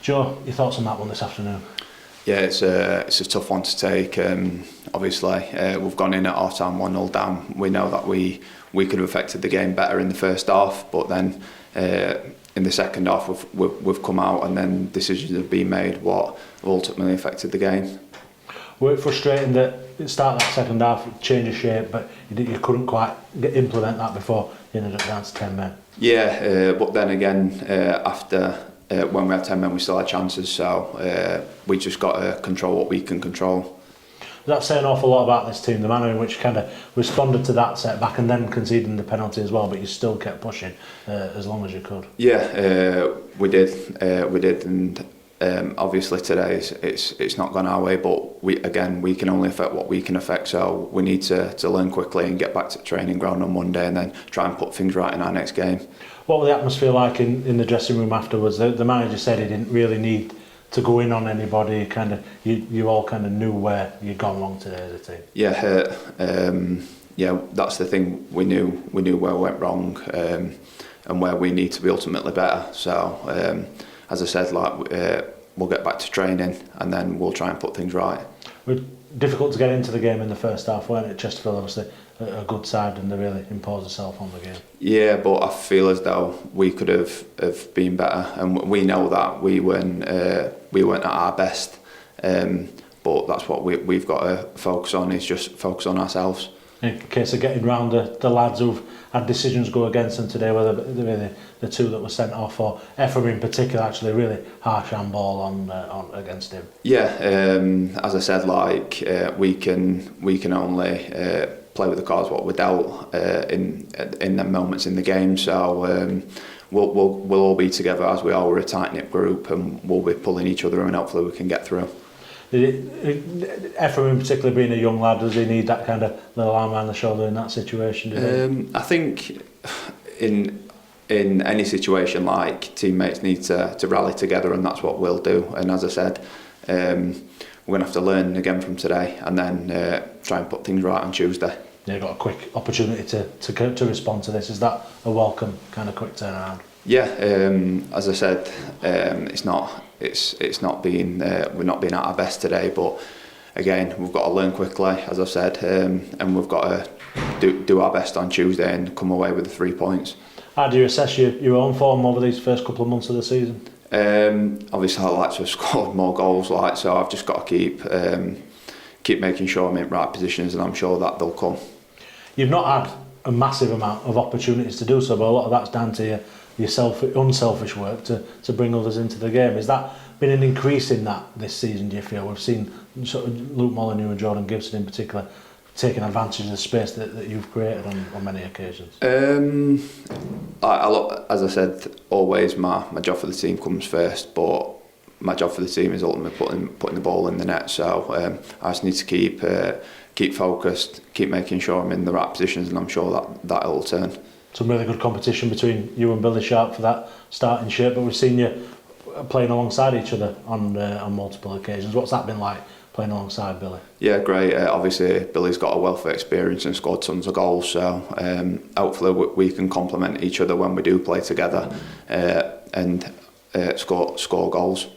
Joe, your thoughts on that one this afternoon? Yeah, it's a tough one to take. Obviously, we've gone in at half-time 1-0 down. We know that we could have affected the game better in the first half, but then in the second half we've come out and then decisions have been made what ultimately affected the game. Were it frustrating that at the start of that second half, change of shape, but you couldn't quite implement that before you ended up down to 10 men? Yeah, but then again, after when we had 10 men, we still had chances, so we just got to control what we can control. Does that say an awful lot about this team, the manner in which kind of responded to that setback and then conceding the penalty as well, but you still kept pushing as long as you could? Yeah, we did, and obviously today it's not gone our way, but we can only affect what we can affect, so we need to learn quickly and get back to the training ground on Monday and then try and put things right in our next game. What was the atmosphere like in the dressing room afterwards? The manager said he didn't really need to go in on anybody. Kind of, you all kind of knew where you'd gone wrong today as a team. Yeah, that's the thing. We knew where we went wrong and where we need to be ultimately better. So as I said, we'll get back to training and then we'll try and put things right. Difficult to get into the game in the first half, weren't it? Chesterfield obviously a good side and they really imposed themselves on the game. Yeah, but I feel as though we could have been better, and we know that we weren't at our best. But that's what we've got to focus on, is just focus on ourselves. In case of getting round the lads who've had decisions go against them today, whether they're the two that were sent off or Ephraim in particular, actually really harsh handball on against him. Yeah, as I said, we can only play with the cards what we're dealt in the moments in the game. So we'll all be together as we are. We're a tight knit group, and we'll be pulling each other, and hopefully we can get through. Ephraim in particular, being a young lad, does he need that kind of little arm around the shoulder in that situation? I think in any situation, teammates need to rally together, and that's what we'll do. And as I said, we're going to have to learn again from today, and then try and put things right on Tuesday. Yeah, got a quick opportunity to respond to this. Is that a welcome kind of quick turnaround? Yeah, as I said, it's not been we're not being at our best today, but again we've got to learn quickly, as I've said, and we've got to do our best on Tuesday and come away with the 3 points. How do you assess your own form over these first couple of months of the season? Obviously I'd like to have scored more goals, so I've just got to keep making sure I'm in right positions, and I'm sure that they'll come. You've not had a massive amount of opportunities to do so, but a lot of that's down to your unselfish work to bring others into the game. Has that been an increase in that this season, do you feel? We've seen sort of Luke Molyneux and Jordan Gibson in particular taking advantage of the space that you've created on many occasions. As I said, always my job for the team comes first, but my job for the team is ultimately putting the ball in the net. So I just need to keep focused, keep making sure I'm in the right positions, and I'm sure that it'll turn. Some really good competition between you and Billy Sharp for that starting shirt, but we've seen you playing alongside each other on multiple occasions. What's that been like, playing alongside Billy? Yeah, great. Obviously Billy's got a wealth of experience and scored tons of goals, so hopefully we can complement each other when we do play together and score goals.